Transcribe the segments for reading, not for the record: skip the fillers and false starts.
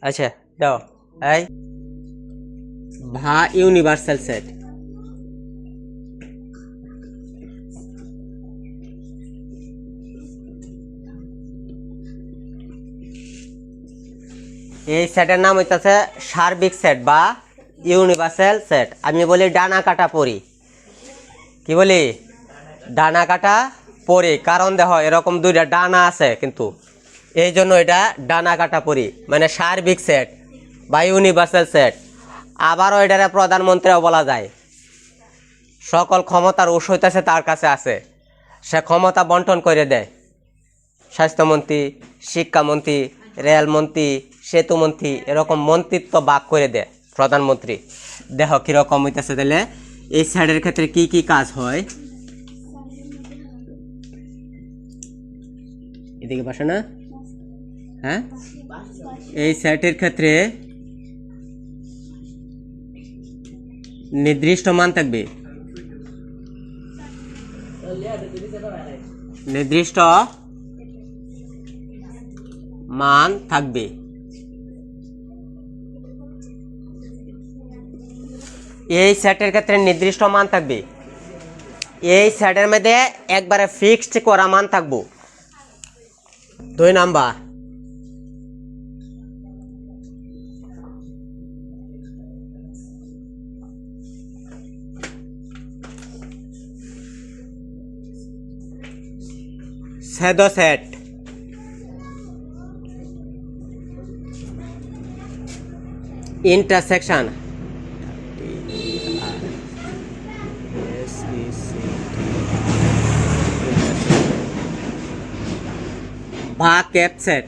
আচ্ছা দাও এই ভা ইউনিভার্সাল সেট এই সেটের নাম হইতাছে সার্বিক সেট বা ইউনিভার্সাল সেট। আমি বলি ডানা কাটা পরি, কি বলি ডানা কাটা পরি, কারণ দেখো এরকম দুইটা ডানা আছে কিন্তু এই জন্য এটা ডানা কাটা পরি, মানে সার্বিক সেট বা ইউনিভার্সাল সেট। আবারও এটারে প্রধানমন্ত্রীও বলা যায়। সকল ক্ষমতার উৎস হইতেছে তার কাছে আছে, সে ক্ষমতা বন্টন করে দেয়। স্বাস্থ্যমন্ত্রী, শিক্ষামন্ত্রী, রেলমন্ত্রী, সেতুমন্ত্রী, এরকম মন্ত্রিত্ব ভাগ করে দেয় প্রধানমন্ত্রী। দেখো কীরকম হইতেছে তাহলে এই সাইডের ক্ষেত্রে কি কি কাজ হয়। এদিকে পাশে না, হ্যাঁ এই সেটের ক্ষেত্রে নির্দিষ্ট মান থাকবে, নির্দিষ্ট মান থাকবে। এই সেটের ক্ষেত্রে নির্দিষ্ট মান থাকবে, এই সেটের মধ্যে একবারে ফিক্সড করা মান থাকবো। 2 নাম্বার সেট সেট ইন্টারসেকশন বা ক্যাপ সেট।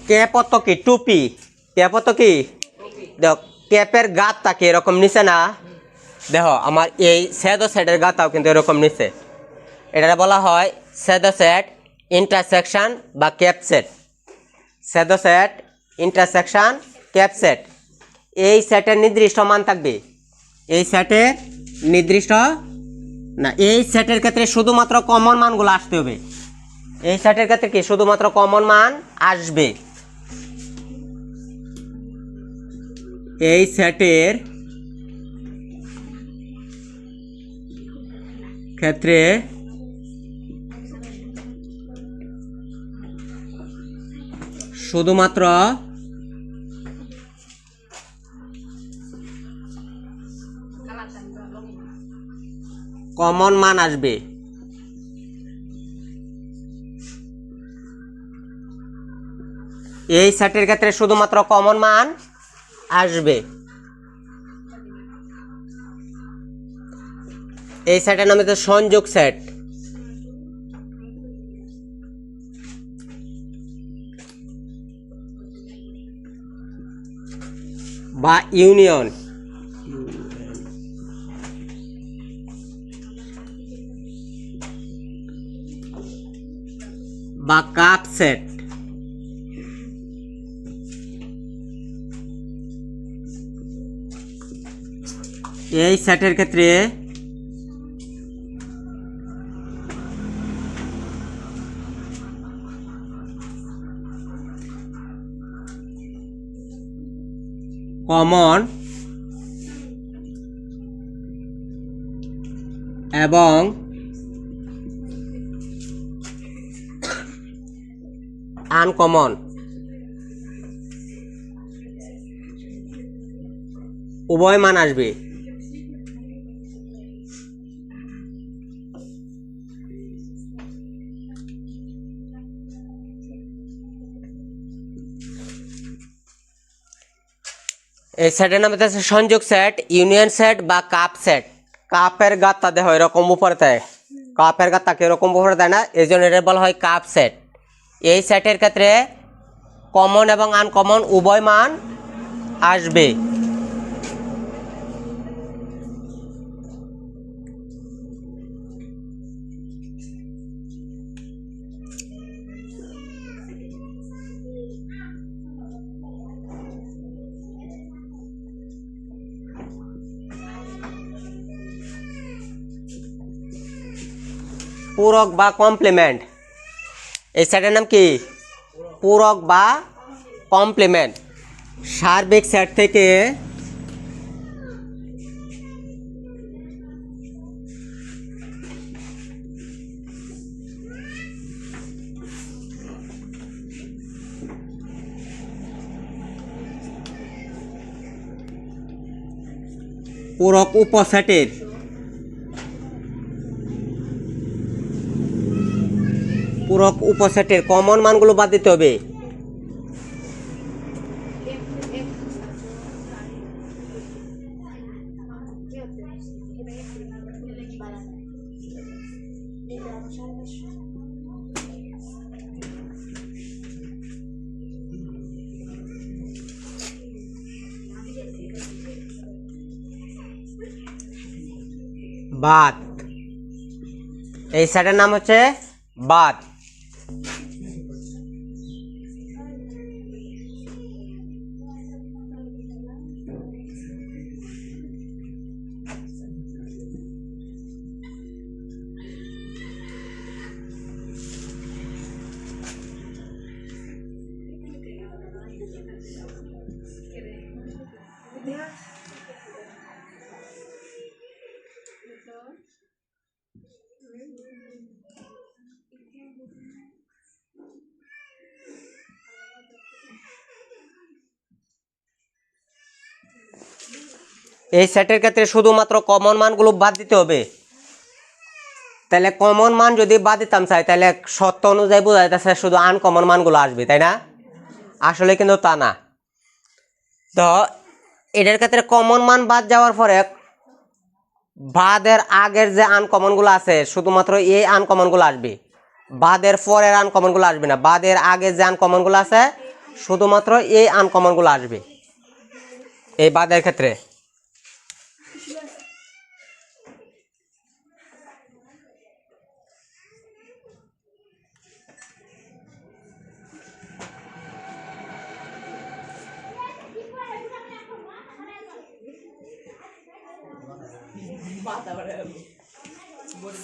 ক্যাপ অত কি টুপি, ক্যাপ অত কি দেখো ক্যাপের গাত থাকে এরকম নিচে না, দেখো আমার এই সেট সেটের গাতাও কিন্তু এরকম নিচে। এটা বলা হয় সেট সেট ইন্টারসেকশন বা cap set. Set set intersection cap set. এই সেটের নির্দিষ্ট মান থাকবে, এই সেটের নির্দিষ্ট না, এই সেটের ক্ষেত্রে শুধুমাত্র কমন মানগুলো আসতে হবে। এই সেটের ক্ষেত্রে কি শুধুমাত্র কমন মান আসবে। এই সেটের ক্ষেত্রে শুধুমাত্র কমন মান আসবে। এই সেটের ক্ষেত্রে শুধুমাত্র কমন মান আসবে। এই সেটের নাম হচ্ছে সংযোগ সেট বা ইউনিয়ন বা কাপ সেট। এই সেটের ক্ষেত্রে কমন এবং আনকমন উভয় মান আসবে। এই সেটের নাম হচ্ছে সংযোগ সেট, ইউনিয়ন সেট বা কাপ সেট। কাপের গাতটা দেখো এরকম উপরে দেয়, কাপের গাতটাকে এরকম উপরে দেয় না, এই জন্য এটা বলা হয় কাপ সেট। এই সেটের ক্ষেত্রে কমন এবং আনকমন উভয় মান আসবে। পূরক বা কমপ্লিমেন্ট। এই সেটের নাম কি? পূরক বা কমপ্লিমেন্ট। সার্বিক সেট থেকে পূরক উপসেটের কমন মানগুলো বাদ দিতে হবে। বাদ। এই সেটের নাম হচ্ছে বাদ। এই সেটের ক্ষেত্রে শুধুমাত্র কমন মানগুলো বাদ দিতে হবে। তাহলে কমন মান যদি বাদ দিতাম চাই তাহলে সত্য অনুযায়ী বোঝা যাচ্ছে শুধু আনকমন মানগুলো আসবে, তাই না? আসলে কিন্তু তা না। তো এটার ক্ষেত্রে কমন মান বাদ যাওয়ার পরে বাদের আগের যে আনকমনগুলো আছে শুধুমাত্র এই আনকমনগুলো আসবে, বাদের পরের আনকমনগুলো আসবে না। বাদের আগে যে আনকমনগুলো আছে শুধুমাত্র এই আনকমনগুলো আসবে এই বাদের ক্ষেত্রে।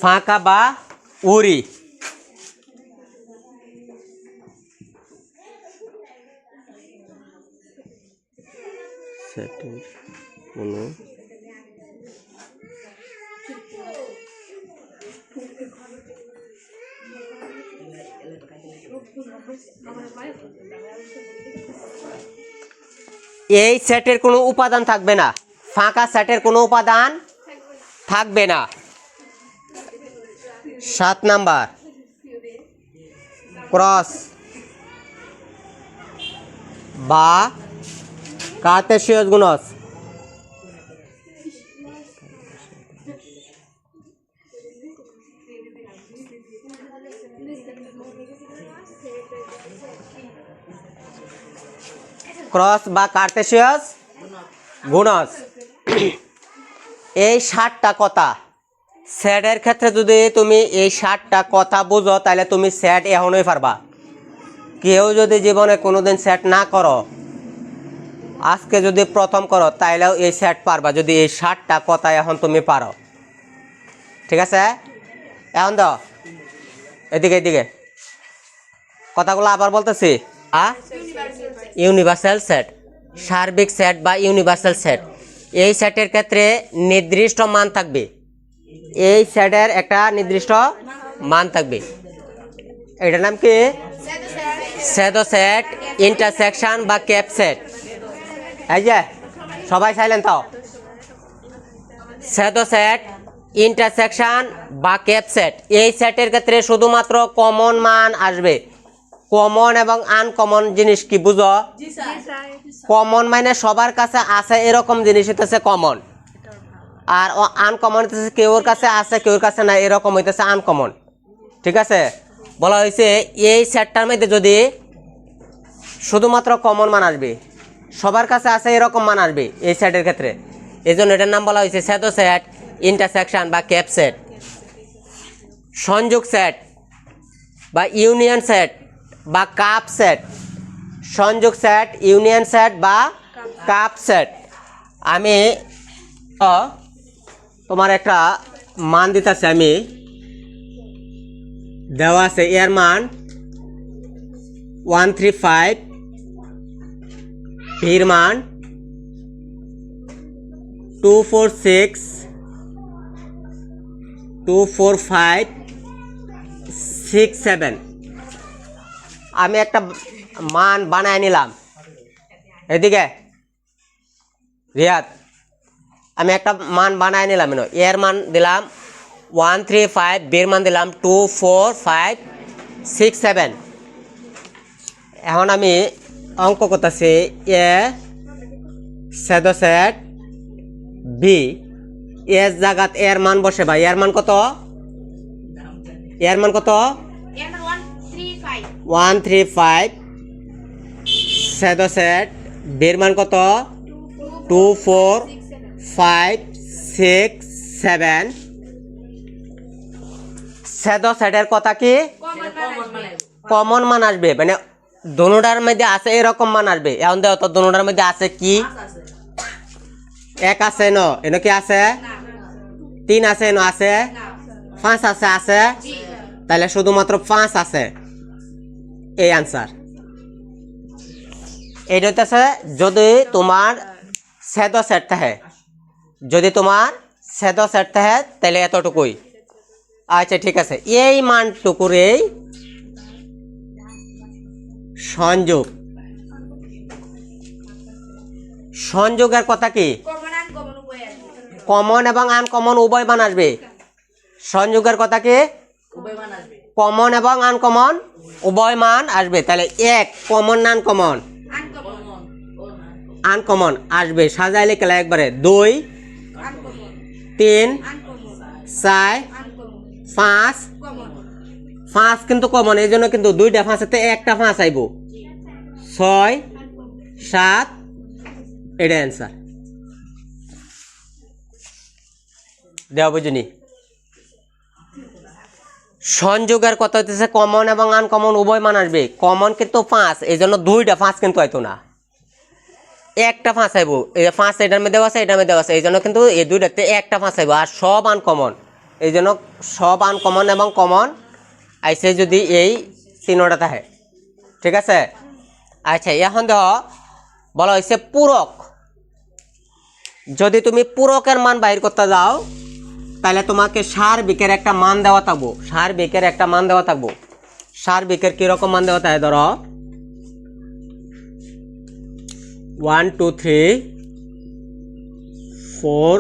ফাঁকা বা উড়ি। এই সেটের কোনো উপাদান থাকবে না, ফাঁকা সেটের কোনো উপাদান থাকবে না। 7 নাম্বার ক্রস বা কার্টেসিয়াস গুণজ। ক্রস বা কার্টেসিয়াস গুণজ এই 7টা কথা সেটের ক্ষেত্রে যদি তুমি এই 7টা কথা বুঝো তাহলে তুমি সেট এখনই পারবা। কেউ যদি জীবনে কোনোদিন সেট না করো, আজকে যদি প্রথম করো তাইলেও এই সেট পারবা যদি এই 7টা কথা এখন তুমি পারো। ঠিক আছে? এখন দাও এদিকে এদিকে কথাগুলো আবার বলতেছি। ইউনিভার্সাল সেট, সার্বিক সেট বা ইউনিভার্সাল সেট। এই সেটের ক্ষেত্রে নির্দিষ্ট মান থাকবে, এই সেটের একটা নির্দিষ্ট মান থাকবে। এটার নাম কি? স্যাডো সেট, ইন্টারসেকশন বা ক্যাপ সেট। এই যে সবাই সাইলেন্ট থাও। স্যাডো সেট, ইন্টারসেকশন বা ক্যাপ সেট এই সেটের ক্ষেত্রে শুধুমাত্র কমন মান আসবে। কমন এবং আনকমন জিনিস কি বুঝো? কমন মানে সবার কাছে আছে এরকম জিনিস হইতেছে কমন, আর আনকমন হইতেছে কেউর কাছে আছে কেউর কাছে না এরকম হইতেছে আনকমন। ঠিক আছে? বলা হয়েছে এই সেটটার মধ্যে যদি শুধুমাত্র কমন মান আসবে, সবার কাছে আছে এরকম মান আসবে এই সেটের ক্ষেত্রে, এই জন্য এটার নাম বলা হয়েছে স্যাডো সেট, ইন্টারসেকশন বা ক্যাপ সেট। সংযোগ সেট বা ইউনিয়ন সেট বা কাপ সেট। সংযোগ সেট, ইউনিয়ন সেট বা কাপ সেট। আমি তোমার একটা মান দিতেছি, আমি দেওয়া আছে এর মান 135, বির মান 246, 245, 67। আমি একটা মান বানায় নিলাম। এদিকে রিয়াদ, আমি একটা মান বানায় নিলাম। এর মান দিলাম 135, বির মান দিলাম 24567। এখন আমি অঙ্ক করতেছি এ সেট সেট বি, এর জায়গাত এর মান বসে ভাই। এর মান কত? এর মান কত? 135 সেট সেট বির মান কত? 24567। সেট সেটের কথা কি? কমন মান আসবে, মানে দোনোটার মধ্যে আছে এরকম মান আসবে। এখন দেখো তো দোনোটার মধ্যে আছে কি? এক আছে ন, এনে কি আছে? 3 আছে, এনে আছে 5 আছে, আছে তাহলে শুধুমাত্র 5 আছে। এই আনসার এইটা হইতেছে যদি তোমার সেট সেট থাকে। যদি তোমার সেট সেট থাকে তাহলে এতটুকুই। আচ্ছা ঠিক আছে, এই মানটুকুরেই সংযোগ। সংযোগের কথা কি? কমন এবং আনকমন উভয় মান আসবে। সংযোগের কথা কি? কমন এবং আনকমন উভয় মান আসবে। তাহলে এক কমন না আনকমন? আনকমন আসবে। সাজাইলে কেলা একবারে 2 3 4 5 5 কিন্তু কমন, এই জন্য কিন্তু 2টা 5 একটা 5 আইব। 6 7, এটা অ্যান্সার। দেওয়া বুঝুনি। সংযোগের কথা হইতেছে কমন এবং আনকমন উভয় মান আসবে। কমন কিন্তু 5, এই জন্য 2টা 5 কিন্তু হয়তো না, একটা 5 আইব। এই যে 5 এটার মধ্যে আছে, এটার মধ্যে আছে, এই জন্য কিন্তু এই দুইটাতে একটা 5 আইব। আর সব আনকমন, এই জন্য সব আনকমন এবং কমন আইসে যদি এই তিনটা থাকে। ঠিক আছে। আচ্ছা এখন দেখো বলা হয়েছে পূরক। যদি তুমি পূরকের মান বাইর করতে যাও তাহলে তোমাকে সার্বিকের একটা মান দেওয়া থাকবো। সার্বিকের একটা মান দেওয়া থাকবো। সার্বিকের কিরকম মান দেওয়া থাকে? ধরো 1 2 3 4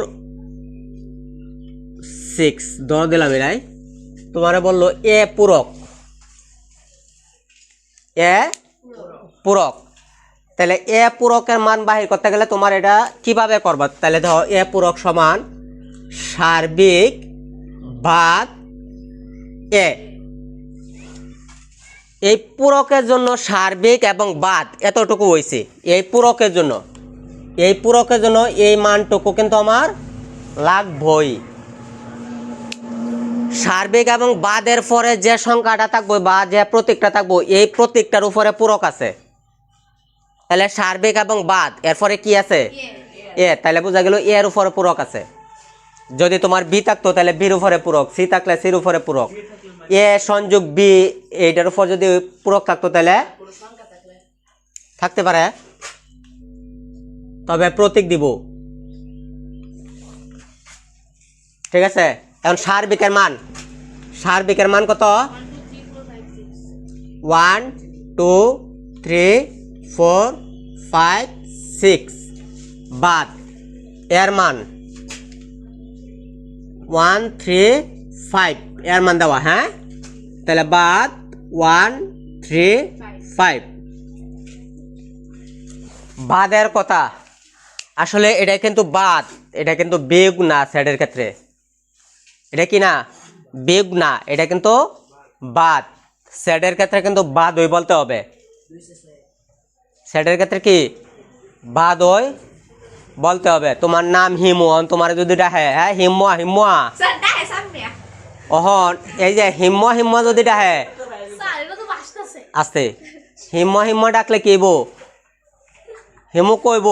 6 ধর দিলাম। এরাই তোমারে বললো এ পূরক, এ পূরক। তাহলে এ পূরকের মান বাহির করতে গেলে তোমার এটা কিভাবে করবা? তাহলে ধরো এ পূরক সমান সার্বিক ভাগ এ। এই পূরকের জন্য সার্বিক এবং বাদ এতটুকু হয়েছে। এই পূরকের জন্য, এই পূরকের জন্য এই মানটুকু কিন্তু আমার লাগবই। সার্বিক এবং বাদের পরে যে সংখ্যাটা থাকবো বা যে প্রতীকটা থাকবো, এই প্রতীকটার উপরে পূরক আছে। তাহলে সার্বিক এবং বাদ এরপরে কি আছে? এ। তাহলে বোঝা গেল এর উপরে পূরক আছে। যদি তোমার বি থাকতো তাহলে বির উপরে পূরক, সি থাকলে সির উপরে পূরক, এ সংযোগ বি এইটার উপর যদি পূরক থাকতো তাহলে থাকতে পারে, তবে প্রতীক দিব। ঠিক আছে। এখন সার্বিকের মান, সার্বিকের মান কত? 1 2 3 4 5 6 বাদ এর মান 1 3 5 এর মান দেওয়া। হ্যাঁ, তাহলে বাদ 1 3 5 বাদের কথা। আসলে এটা কিন্তু বাদ, এটা কিন্তু বিয়োগ না। সেটের ক্ষেত্রে এটা কি না? বিয়োগ না, এটা কিন্তু বাদ। সেটের ক্ষেত্রে কিন্তু বাদ ওই বলতে হবে। সেটের ক্ষেত্রে কি বাদ ওই বলতে হবে। তোমার নাম হিমু, তোমার যদি ডাহে হ্যাঁ হিম্মা হিম্মা, অহন এই যে হিম্মা হিম্মা যদি ডাহে আস্তে হিম্মা হিম্মা ডাকলে কি হইব? হিমু কইব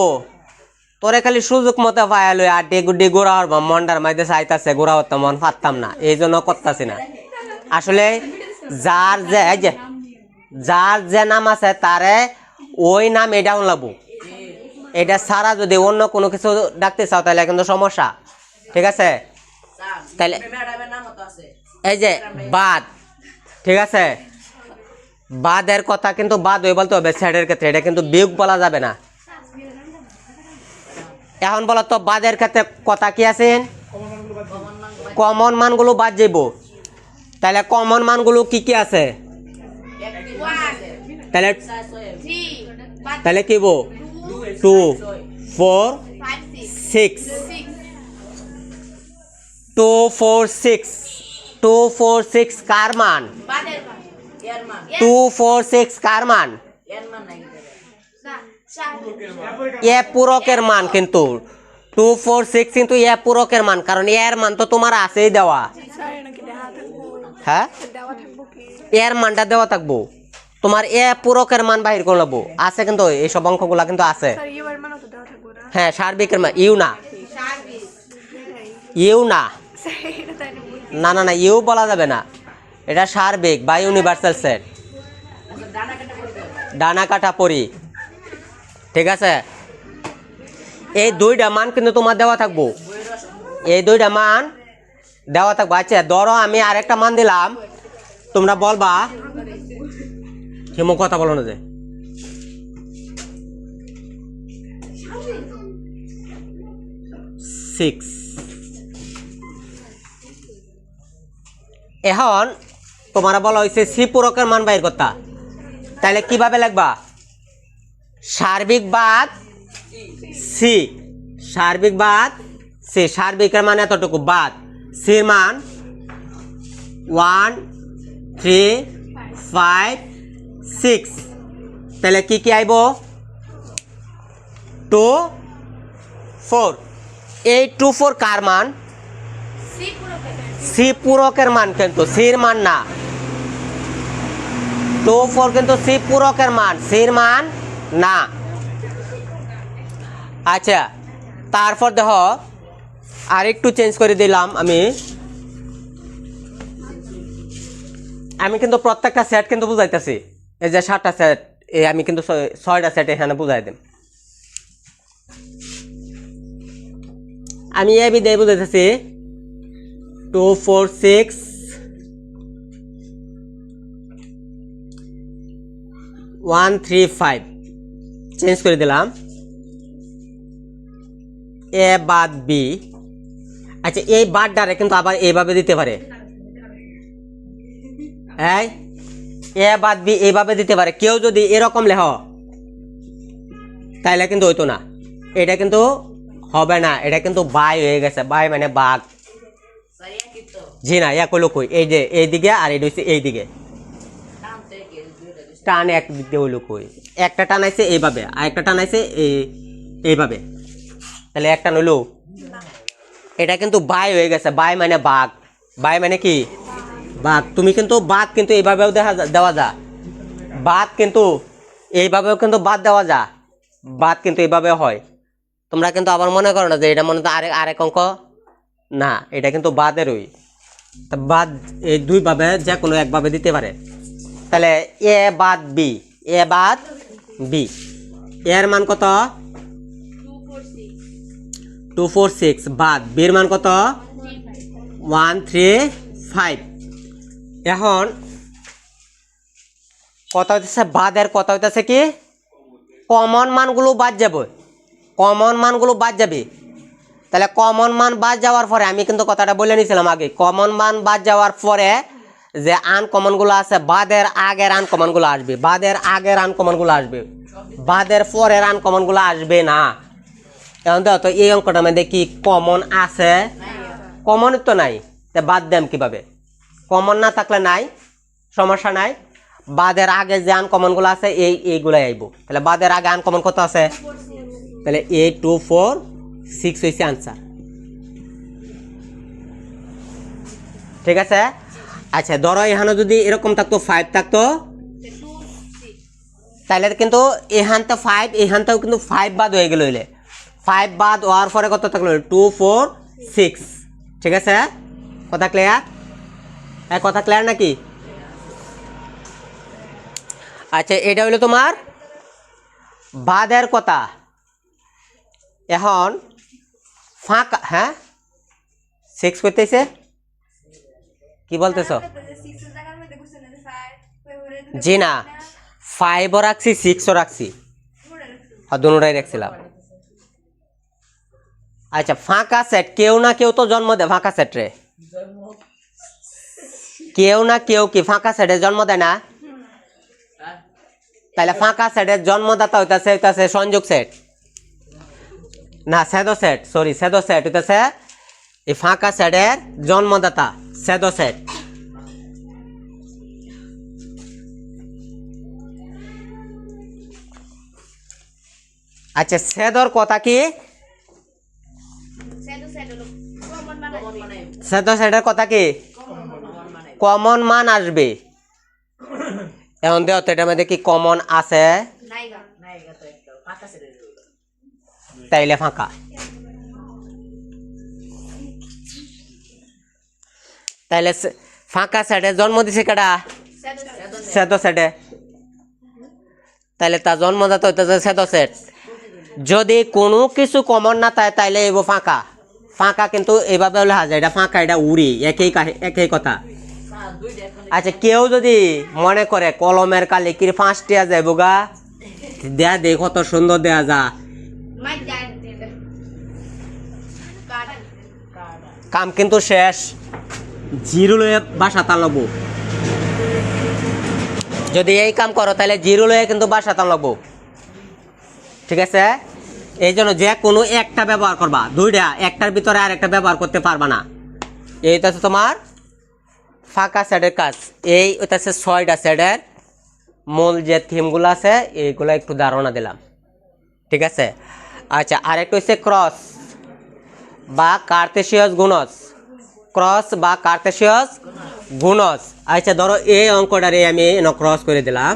তোরে খালি সুযোগ মতো পায়ালো আর ডেগুডি গোড়া হরব মন্ডার মাইতে চাইতাছে গোড়া হতো মন পারতাম না, এই জন্য করতাছি না। আসলে যার যে নাম আছে তারে ওই নাম এটা লাগবো। এটা ছাড়া যদি অন্য কোনো কিছু ডাকতে চাও তাহলে কিন্তু সমস্যা। ঠিক আছে, তাহলে এই যে বাদ, ঠিক আছে, বাদের কথা কিন্তু বাদ হয়ে বলতে হবে সেটের ক্ষেত্রে, এটা কিন্তু বিয়োগ বলা যাবে না। এখন বলো তো বাদের ক্ষেত্রে কথা কি আছে? কমন মানগুলো বাদ যাইব। তাহলে কমন মানগুলো কি কি আছে? তাহলে তাহলে কি বো 2 4 6 2 4 6 2 4 6 কার মান? 2 4 6 কার মান? এ পূরকের মান। কিন্তু 2 4 6 কিন্তু এ পূরকের মান, কারণ এর মান তো তোমার আছেই দেওয়া। হ্যাঁ, এর মানটা দেওয়া থাকবো, তোমার এ পূরকের মান বাহির করে নেবো আছে, কিন্তু এইসব অঙ্কগুলা কিন্তু আছে। হ্যাঁ, সার্বিকের মান ইউ না, ইউ না, না না না, ইউ বলা যাবে না, এটা সার্বিক বা ইউনিভার্সাল সেট, ডানা কাটা পরি। ঠিক আছে, এই দুইটা মান কিন্তু তোমার দেওয়া থাকবো, এই দুইটা মান দেওয়া থাকবো। আচ্ছা ধরো আমি আরেকটা মান দিলাম, তোমরা বলবা কেমন কথা বলো না যে 6। এখন তোমার বলা হয়েছে সি পূরকের মান বাইর করতা, তাহলে কিভাবে লিখবা? সার্বিক বাদ সি, সার্বিক বাদ সি, সার্বিকের মান এতটুকু বাদ সির মান 1 3 5 6, তাহলে কি কি আইব? 2 4। এই 2 4 কার মান? সি পূরকের মান, কিন্তু সির মান না। 2 4 কিন্তু সি পূরকের মান, সির মান না। আচ্ছা তারপর দেখো আরেকটু চেঞ্জ করে দিলাম আমি কিন্তু প্রত্যেকটা সেট কিন্তু বুঝাইতেছি। এই যে 7টা সেট, আমি কিন্তু 6টা সেট এখানে বুঝাই দিম। আমি এ বিদায় বুঝাইতেছি 2 4 6 1 3 5 চেঞ্জ করে দিলাম এ বাদ বি। আচ্ছা এই বাদটারে কিন্তু আবার এইভাবে দিতে পারে, এই এ বাদ বি এইভাবে দিতে পারে। কেউ যদি এরকম লেখ তাইলে কিন্তু হইতো না, এটা কিন্তু হবে না, এটা কিন্তু বাই হয়ে গেছে। বাই মানে বাঘ। জি না, এক হইলো কই, এই যে এইদিকে আর এটা হচ্ছে এইদিকে, টান এক দিক দিয়ে হইলো কই, একটা টান আইছে এইভাবে আর একটা টান আইছে এইভাবে, তাহলে একটা নইলো, এটা কিন্তু বাই হয়ে গেছে। বাই মানে বাঘ, বাই মানে কি বাঘ। তুমি কিন্তু বাদ কিন্তু এইভাবেও দেওয়া যা, বাদ কিন্তু এইভাবেও কিন্তু বাদ দেওয়া যা, বাদ কিন্তু এইভাবে হয়। তোমরা কিন্তু আবার মনে করো না যে এটা মনে তো আরেক অঙ্ক না, এটা কিন্তু বাদেরই। বাদ এই দুইভাবে যে কোনো একভাবে দিতে পারে। তাহলে এ বাদ বি, এ বাদ বি, এর মান কত? 2 4 6 বাদ বির মান কত? 1 3 5। এখন কথা হইতেছে বাদের কথা হইতেছে কি কমন মানগুলো বাদ যাবে, কমন মানগুলো বাদ যাবে। তাহলে কমন মান বাদ যাওয়ার পরে আমি কিন্তু কথাটা বলে নিয়েছিলাম আগে, কমন মান বাদ যাওয়ার পরে যে আনকমনগুলো আছে বাদের আগের আনকমনগুলো আসবে, বাদের আগের আনকমনগুলো আসবে, বাদের পরের আনকমনগুলো আসবে না। এখন দেখো তো এই অঙ্কটা মধ্যে কি কমন আছে? কমন তো নাই, তা বাদ দেম কিভাবে? কমন না থাকলে নাই, সমস্যা নাই। বাদের আগে যে আনকমনগুলো আছে এইগুলাই আইব। তাহলে বাদের আগে আনকমন কত আছে? তাহলে 8 2 4 6 হয়েছে আনসার। ঠিক আছে। আচ্ছা ধরো এখানে যদি এরকম থাকতো 5 থাকতো, তাহলে কিন্তু এখান তো 5, এখানটাও কিন্তু 5 বাদ হয়ে গেল। 5 বাদ হওয়ার পরে কত থাকলো? 2 4 6। ঠিক আছে, কথা ক্লিয়ার? হ্যাঁ কথা ক্লিয়ার নাকি? আচ্ছা এটা হইলো তোমার বাদের কথা। এখন ফাঁকা, হ্যাঁ 6 করতেছে কি বলতেছ? জি না, 5ও রাখছি 6ও রাখছি, দুটোটাই রাখছিলাম। আচ্ছা ফাঁকা সেট, কেউ না কেউ তো জন্ম দেয় ফাঁকা সেট রে, কেউ না কেউ কি ফাঁকা সেটের জন্ম দেয় না? তাহলে ফাঁকা সেটের জন্মদাতা হইতাছে সংযোগ সেট, না সেদো সেট, সরি সেদো সেট হইতাছে এই ফাঁকা সেটের জন্মদাতা সেদো সেট। আচ্ছা সেদর কথা কি? সেদো সেটের কথা কি? কমন মান আসবে। এখন দেও তো এটার মধ্যে কি কমন আছে? তাইলে ফাঁকা। তাইলে ফাঁকা সেটে জন্ম দিছে কেডা? সেদো সেটে। তাইলে তার জন্মদাতা হইতেছে সেদো সেট। যদি কোনো কিছু কমন না থাকে তাইলে এবো ফাঁকা। ফাঁকা কিন্তু এইভাবে হলে হাজার, এটা ফাঁকা এটা উড়ি, একই কথা। আচ্ছা কেউ যদি মনে করে কলমের কালি কি 5টিয়া যাইব গা, দেয়া দেখ কত সুন্দর দেয়া যা, কাম কিন্তু শেষ, জিরো লয়ে বাসা তালবো। যদি এই কাম করো তাহলে জিরো লয়ে কিন্তু বাসা তালবো, ঠিক আছে? এই জন্য যে কোনো একটা ব্যবহার করবা, দুইটা, একটার ভিতরে আর একটা ব্যবহার করতে পারবা না। এইটা হচ্ছে তোমার ফাঁকা সেটের কাজ। এই হচ্ছে 6টা সেটের মূল যে থিমগুলো আছে এইগুলো একটু ধারণা দিলাম, ঠিক আছে? আচ্ছা আরেকটা হচ্ছে ক্রস বা কার্তেশিয়াস গুণজ, ক্রস বা কার্তেশিয়াস গুণজ। আচ্ছা ধরো এই অঙ্কটারে আমি ক্রস করে দিলাম,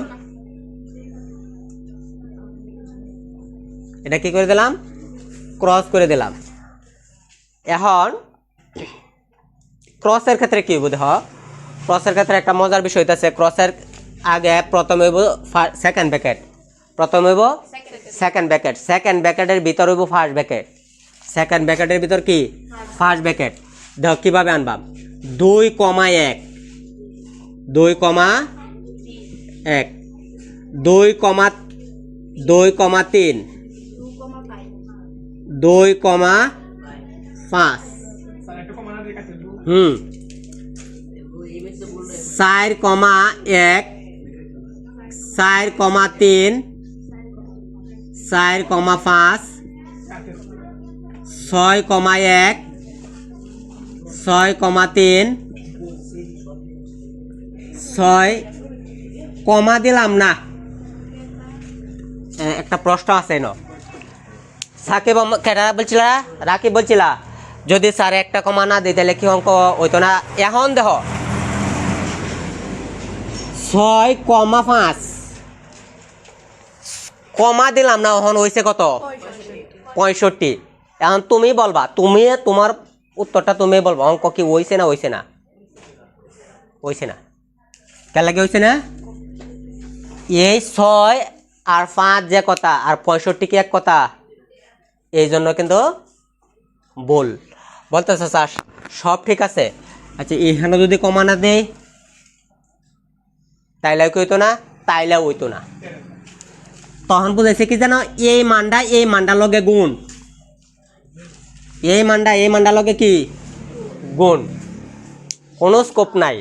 এটা কি করে দিলাম? ক্রস করে দিলাম। এখন ক্রসের ক্ষেত্রে কি বুঝে? ক্রসের ক্ষেত্রে একটা মজার বিষয় হইতেছে, ক্রসের আগে প্রথম হইব সেকেন্ড ব্র্যাকেট, প্রথম হইব সেকেন্ড ব্র্যাকেট, সেকেন্ড ব্র্যাকেটের ভিতর হইব ফার্স্ট ব্র্যাকেট, সেকেন্ড ব্র্যাকেটের ভিতর কি ফার্স্ট ব্র্যাকেট। দেখো কিভাবে আনবাম, 2,1 2,1 2,3 2,5 4,1 4,3 4,5 6,1 6,3 6 কমা দিলাম না। একটা প্রশ্ন আছে না, সাকিব কেটা বলছিলা, রাকিব বলছিলা যদি স্যার একটা কমা না দিই তাহলে কি অঙ্ক হইতো না? এখন দেখো 6,5 কমা দিলাম না, এখন হয়েছে কত? 65। এখন তুমি বলবা, তুমি তোমার উত্তরটা তুমি বলবা অঙ্ক কি হইছে না? হইছে না? হইছে না। কেন লাগে হইছে না? এই 6 আর 5 যে কথা আর 65 কি এক কথা, এই জন্য কিন্তু বলতেছে স্যার সব ঠিক আছে। আচ্ছা এখানে যদি কমা না দেই তাইলে কি হইতো না? তাইলে হইতো না। তখন বুঝাইছে কি জানো, এই মানটা লগে গুণ, এই মানটা লগে কি গুণ, কোনো স্কোপ নাই।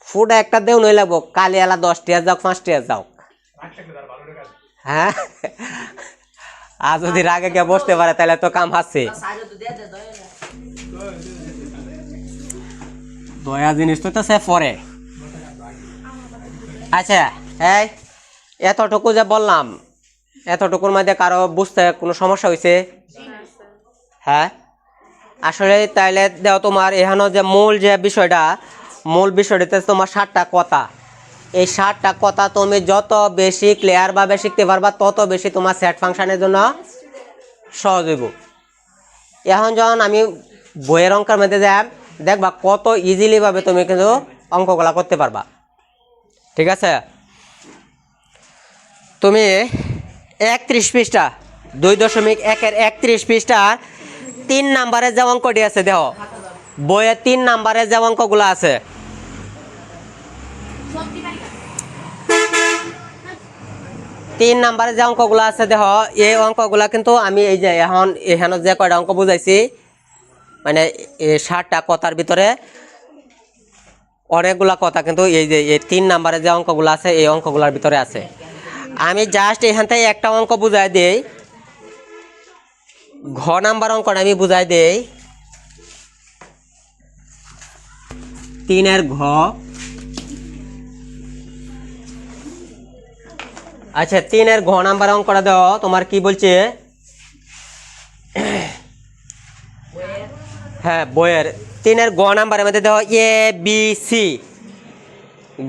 ফুড একটা দেও নই লাগবো, কালি এলা 10টিয়া যাও 5টিয়া যাও, হ্যাঁ? আর যদি রাগে গিয়ে বসতে পারে তাহলে তো কাম আছে। দয়া জিনিস তো সে পরে। আচ্ছা এই এতটুকু যে বললাম, এতটুকুর মধ্যে কারো বুঝতে কোনো সমস্যা হয়েছে? হ্যাঁ আসলে তাইলে দেও তোমার এখানে যে মূল বিষয়টা তোমার 7টা কথা। এই 7টা কথা তুমি যত বেশি ক্লিয়ারভাবে শিখতে পারবা তত বেশি তোমার সেট ফাংশনের জন্য সহজ হইব। এখন যখন আমি বইয়ের অঙ্কের মধ্যে যাই দেখবা কত ইজিলিভাবে তুমি কিন্তু অঙ্কগুলা করতে পারবা। ঠিক আছে, তুমি 31 পৃষ্ঠা 2.1-31 পৃষ্ঠার 3 নাম্বারের যে অঙ্কটি আছে দেখো, বইয়ে 3 নাম্বারের যে অঙ্কগুলো আছে, 3 নাম্বারের যে অঙ্কগুলো আছে দেখো, এই অঙ্কগুলো কিন্তু আমি এই যে এখানে যে কয়টা অঙ্ক বুঝাইছি, মানে 60টা কথার ভিতরে অনেকগুলা কথা কিন্তু এই যে এই 3 নাম্বারের যে অঙ্কগুলো আছে এই অঙ্কগুলোর ভিতরে আছে। আমি জাস্ট এখান থেকে একটা অঙ্ক বুঝাই দেই, ঘ নাম্বার অঙ্কটা আমি বুঝাই দেই। 3 ঘ। আচ্ছা 3 ঘ নাম্বার অঙ্কটা দাও, তোমার কি বলছে? হ্যাঁ বইয়ের 3 ঘ নাম্বারের মধ্যে দেখো এ বি সি,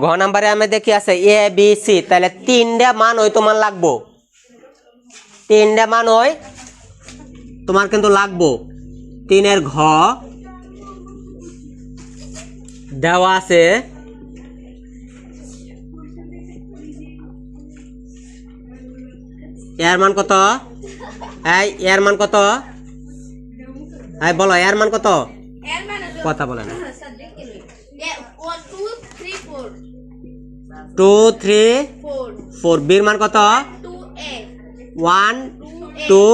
ঘ নাম্বারে আমাদের কি আছে এ বি সি, তাহলে 3টা মান ওই তোমার লাগবো, 3টা মান ওই তোমার কিন্তু লাগবো। 3 ঘ দেওয়া আছে, এর মান কত? এর মান কত? বলো এর মান কত? কথা বলে না। 2 3 4। বির মান কত? 1 2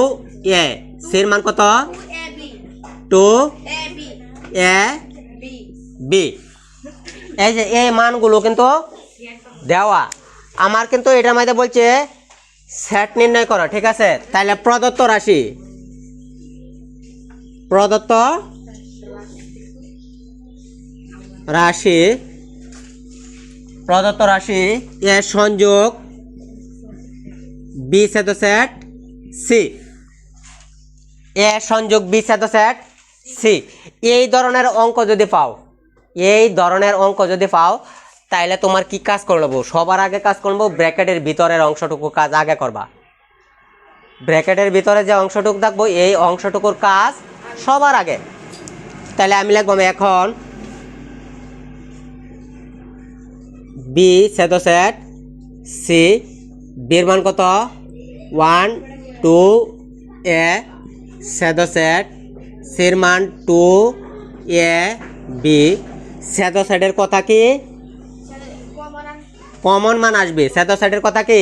এ। সির মান কত? 2 এ বি। এই যে এই মানগুলো কিন্তু দেওয়া, আমার কিন্তু এটার মধ্যে বলছে সেট নির্ণয় করো, ঠিক আছে? তাহলে প্রদত্ত রাশি এ সংযোগ বি সেট সেট সি, এ সংযোগ বি সেট সেট সি। এই ধরনের অঙ্ক যদি পাও তাইলে তোমার কি কাজ করবো? সবার আগে কাজ করবো ব্র্যাকেটের ভিতরের অংশটুকু কাজ আগে করবা। ব্র্যাকেটের ভিতরে যে অংশটুকু থাকবো এই অংশটুকুর কাজ সবার আগে। তাহলে আমি লিখবো এখন বি সেট সেট সি, বির মান কত? 1 2 এ সেট সেট, সির মান 2 এ বি। সেট সেটের কথা কি? কমন মান আসবে। সেট সেটের কথা কি?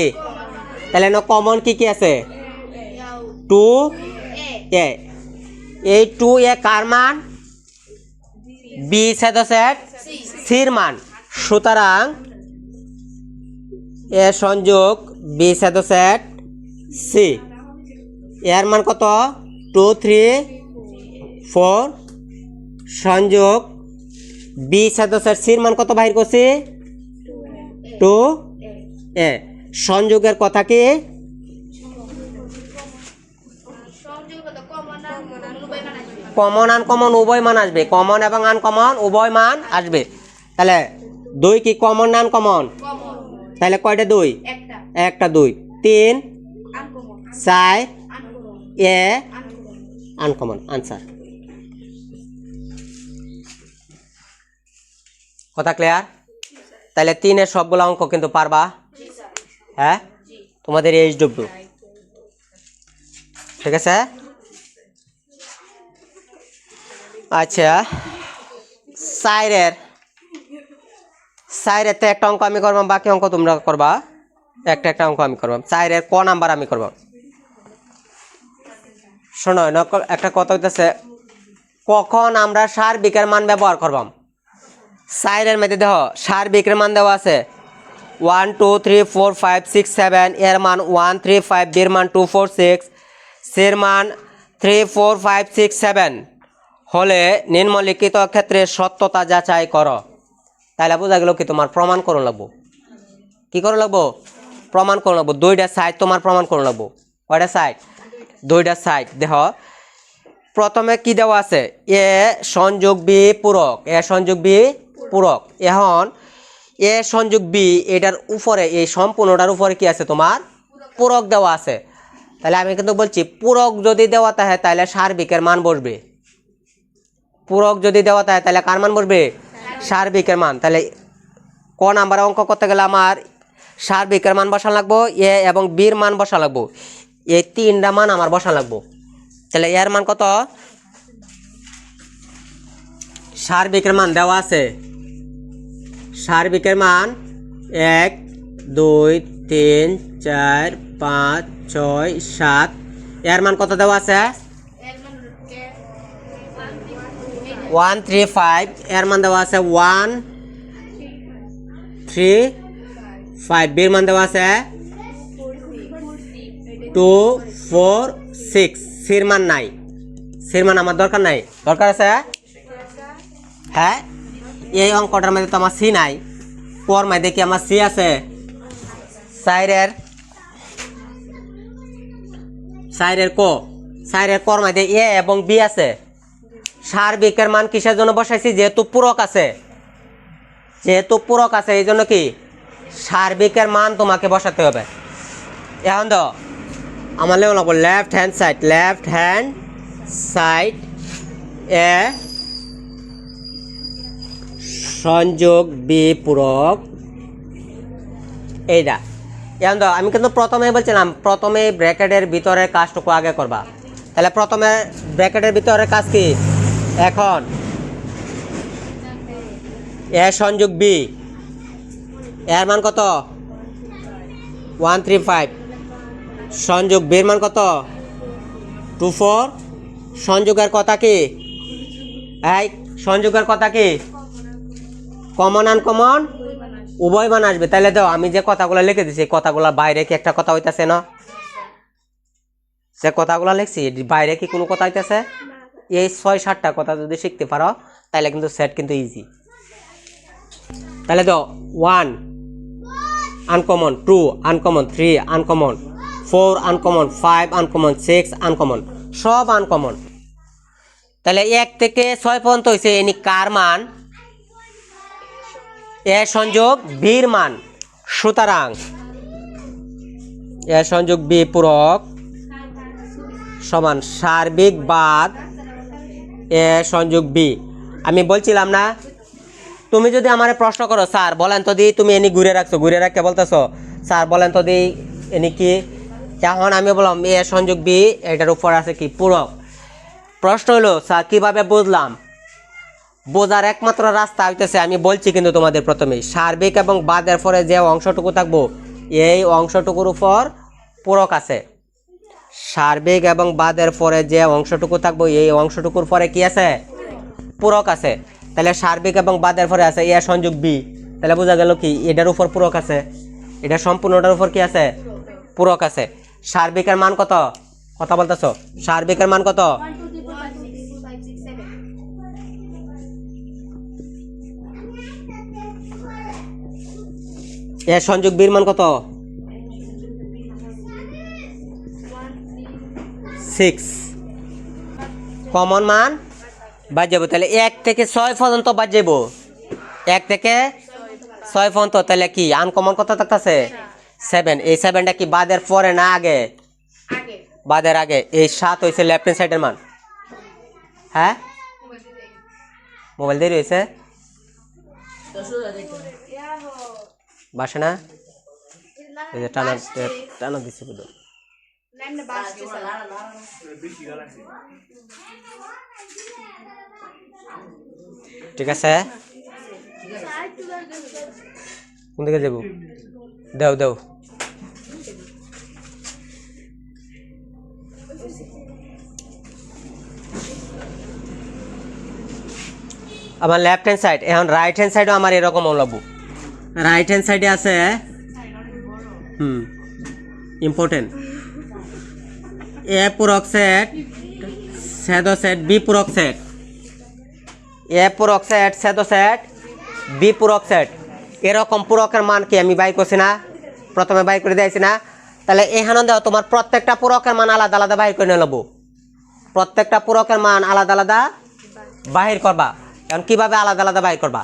তাহলে কমন কি আছে? 2 এ। এই 2 এ কার মান? বি সেট সেট সির মান। সুতরাং এ সংযোগ বি সেট সেট সি, এর মান কত? 2 3 4 সংযোগ বি সেট সেট সির মান কত বাহির করছি? 2 এ। সংযোগের কথা কি? কমন আনকমন উভয় মান আসবে, কমন এবং আনকমন উভয় মান আসবে। তাহলে 2 কি কমন না আনকমন? তাহলে কয়টা 2? একটা 2। 3 4 এ আনকমন আনসার। কথা ক্লিয়ার? তাহলে 3 সবগুলো অঙ্ক কিন্তু পারবা, হ্যাঁ? তোমাদের এইচডব্লিউ, ঠিক আছে? আচ্ছা সাইরের তো একটা অঙ্ক আমি করবাম, বাকি অঙ্ক তোমরা করবা। একটা অঙ্ক আমি করবাম। সাইরের ক নাম্বার আমি করবাম। শোনো একটা কথা হইতেছে, কখন আমরা সার্বিকের মান ব্যবহার করবাম? সাইরের মধ্যে দেখো সার্বিকের মান দেওয়া আছে 1 2 3 4 5 6 7, এর মান 1 3 5, বির মান 2 4 6, সির মান 3 4 5 6 7 হলে নিম্নলিখিত ক্ষেত্রে সত্যতা যাচাই করো। তাহলে বোঝা গেল কি তোমার প্রমাণ করুন লাগবো। কি করুন লাগবো? প্রমাণ করুন লাগবো। 2টা সাইড তোমার প্রমাণ করুন লাগবো। কয়টা সাইড? 2টা সাইড। দেখো প্রথমে কি দেওয়া আছে? এ সংযোগ বি পূরক, এ সংযোগ বি পূরক। এখন এ সংযোগ বি এটার উপরে, এই সম্পূর্ণটার উপরে কি আছে? তোমার পূরক দেওয়া আছে। তাহলে আমি কিন্তু বলছি পূরক যদি দেওয়া থাকে তাহলে সার্বিকের মান বসবে। পূরক যদি দেওয়া থাকে তাহলে কার মান বসবে? সার্বিকের মান। তাহলে ক ক নাম্বারে অঙ্ক করতে গেলে আমার সার্বিকের মান বসানো লাগবো, এ এবং বির মান বসা লাগবো, এই তিনটা মান আমার বসা লাগবো। তাহলে এর মান কত? সার্বিকের মান দেওয়া আছে, সার্বিকের মান 1 2 3 4 5 6 7। এর মান কত দেওয়া আছে? 1 3 5। এর মান দেওয়া আছে 1 3 5। বির মান দেওয়া আছে 2 4 6। সির মান নাই, সির মান আমার দরকার নাই, দরকার আছে হ্যাঁ। এই অঙ্কটার মধ্যে তো আমার সি নাই, কোর মধ্যে কি আমার সি আছে? সাইরের কোর মধ্যে এ এবং বি আছে। সার্বিকের মান কিসের জন্য বসাইছি? যেহেতু পূরক আছে, যেহেতু পূরক আছে এই জন্য কি সার্বিকের মান তোমাকে বসাতে হবে। এখন তো আমার লেখা লাগবো লেফট হ্যান্ড সাইড এ সংযোগ বি পূরক, এইটা। এখন তো আমি কিন্তু প্রথমে বলছিলাম প্রথমে ব্র্যাকেটের ভিতরের কাজটুকু আগে করবা। তাহলে প্রথমে ব্র্যাকেটের ভিতরের কাজ কি? এখন এ সংযোগ বি, এর মান কত? 1 3 5। সংযোগ বির মান কত? 2 4। সংযোগের কথা কি? এই সংযোগের কথা কি? কমন আনকমন উভয় মান আসবে। তাহলে দাও আমি যে কথাগুলো লিখে দিছি কথাগুলোর বাইরে কি একটা কথা হইতাছে না? সে কথাগুলো লিখছি বাইরে কি কোনো কথা হইতাছে? এই 6-7টা কথা যদি শিখতে পারো তাহলে কিন্তু সেট কিন্তু ইজি। তাহলে দাও 1 uncommon, 2 uncommon, 3 uncommon, 4 uncommon, 5 uncommon, 6 uncommon, সব আনকমন। তাহলে 1 থেকে 6 পর্যন্ত হয়েছে এনি কার মান? এ সংযোগ বির মান। সুতরাং এ সংযোগ বি পূরক সমান সার্বিক বাদ এ সংযোগ বি। আমি বলছিলাম না, তুমি যদি আমার প্রশ্ন করো স্যার বলেন তো দি তুমি এনি ঘুরে রাখছো, ঘুরে রাখতে বলতেছো স্যার বলেন তো দি এনি কি, এখন আমি বললাম এ সংযোগ বি, এটার উপর আছে কি? পূরক। প্রশ্ন হলো স্যার কিভাবে বুঝলাম? বোঝার একমাত্র রাস্তা হইতেছে আমি বলছি কিন্তু তোমাদের প্রথমেই, সার্বিক এবং বাদের পরে যে অংশটুকু থাকবো এই অংশটুকুর উপর পূরক আছে। সার্বিক এবং বাদের পরে যে অংশটুকু থাকবো এই অংশটুকুর পরে কি আছে? পূরক আছে। তাহলে সার্বিক এবং বাদের পরে আছে এ সংযোগ বি, তাহলে বোঝা গেল কি এটার উপর পূরক আছে, এটা সম্পূর্ণটার উপর কি আছে? পূরক আছে। সার্বিকের মান কত? কথা বলতেছো সার্বিকের মান কত? এ সংযোগ বির মান কত? 6। কমন মান বাদ যাবো, তাহলে 1 থেকে 6 পর্যন্ত বাদ যাবো, 1 থেকে 6 পর্যন্ত। তাহলে কি আনকমন কত থাকতেছে? 7। এই 7টা কি বাদের পরে না আগে? বাদের আগে। এই 7 হয়েছে লেফট হ্যান্ড সাইডের মান। হ্যাঁ মোবাইল দিয়ে রয়েছে বাসে না, এই যে টানা টানা দিচ্ছে বুধ। ঠিক আছে কোন দিকে যাবো? দেও দেও আমার লেফট হ্যান্ড সাইড। এখন রাইট হ্যান্ড সাইডও আমার এরকম লাগবো। রাইট হ্যান্ড সাইডে আছে ইম্পর্টেন্ট এ পূরক সেট, ছেদ সেট, বি পূরক সেট। এ পূরক সেট, ছেদ সেট, বি পূরক সেট। এরকম পূরকের মান কি আমি বাই করছি না? প্রথমে বাই করে দিয়েছি না? তাহলে এখানে দেওয়া তোমার প্রত্যেকটা পূরকের মান আলাদা আলাদা বাহির করে নেবো। প্রত্যেকটা পূরকের মান আলাদা আলাদা বাহির করবা। এখন কিভাবে আলাদা আলাদা বাহির করবা?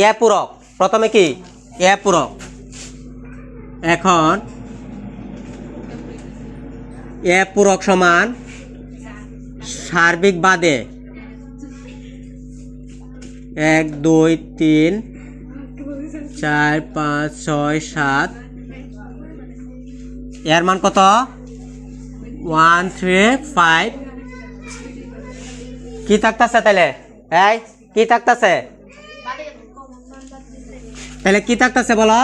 এ পূরক প্রথমে কি? এ পূরক। এখন এ পূরক সমান সার্বিক বাদে 1 2 3 4 5 6 7 এর মান কত 1 3 5 কি থাকতেছে তাহলে এই কি থাকতেছে তাহলে কি থাকতেছে বলো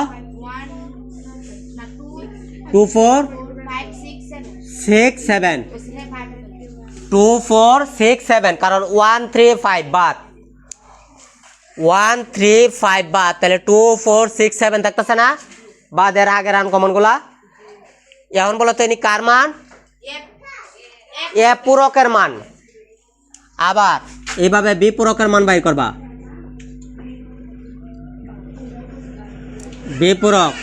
2 4 6 7 2 4 6 7 কারণ 1 3 5 বাদ 1 3 5 বাদ তাহলে 2 4 6 7 থাকতেছে না বাদের আগের আনকমন গুলা এখন বলো তো ইনি কার মান এ পূরকের মান আবার এইভাবে বি পূরকের মান বাইর করবা বি পূরক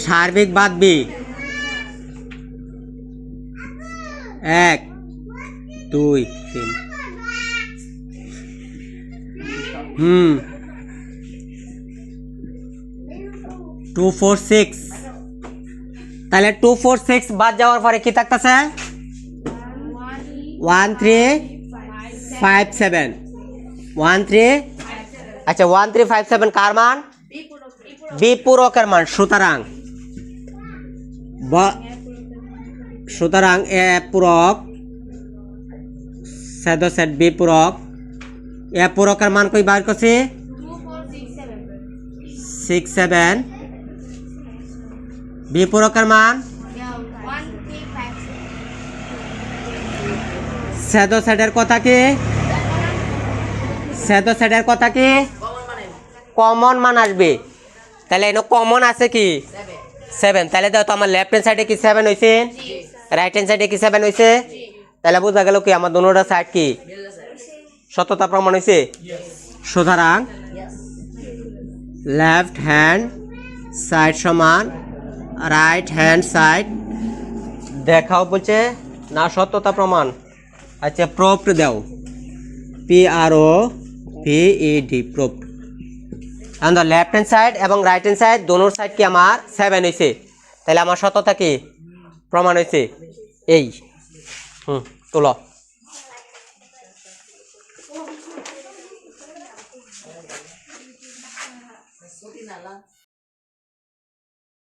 সার্বিক বাদ বি 1 2 3 2 4 6 তাহলে 2 4 6 বাদ যাওয়ার পরে কি থাকতেছে 1 3 5 7 1 3 আচ্ছা 1 3 5 7 কার মান বি পূরকের মান সুতরাং এ পূরক সেট সেট বি পূরক এ পূরকের মান কই বার করছি 6 7 বি পূরকের মান সেট সেটের কথা কি সেট সেটের কথা কি কমন মান আসবে তাহলে এনো কমন আছে কি 7 তাহলে দাও তো আমার লেফট হ্যান্ড সাইডে কি 7 হইছে রাইট হ্যান্ড সাইডে কি 7 হইছে তাহলে বোঝা গেল কি আমার দুটোটা সাইড কি সত্যতা প্রমাণ হইছে সুতরাং লেফট হ্যান্ড সাইড সমান রাইট হ্যান্ড সাইড দেখাও বলছে না সত্যতা প্রমাণ আচ্ছা প্রুফড দাও PROVED প্রুফড এখন লেফট হ্যান্ড সাইড এবং রাইট হ্যান্ড সাইড দোনোর সাইড কি আমার 7 হয়েছে তাহলে আমার সত্যতা কি প্রমাণ হয়েছে এই তোলো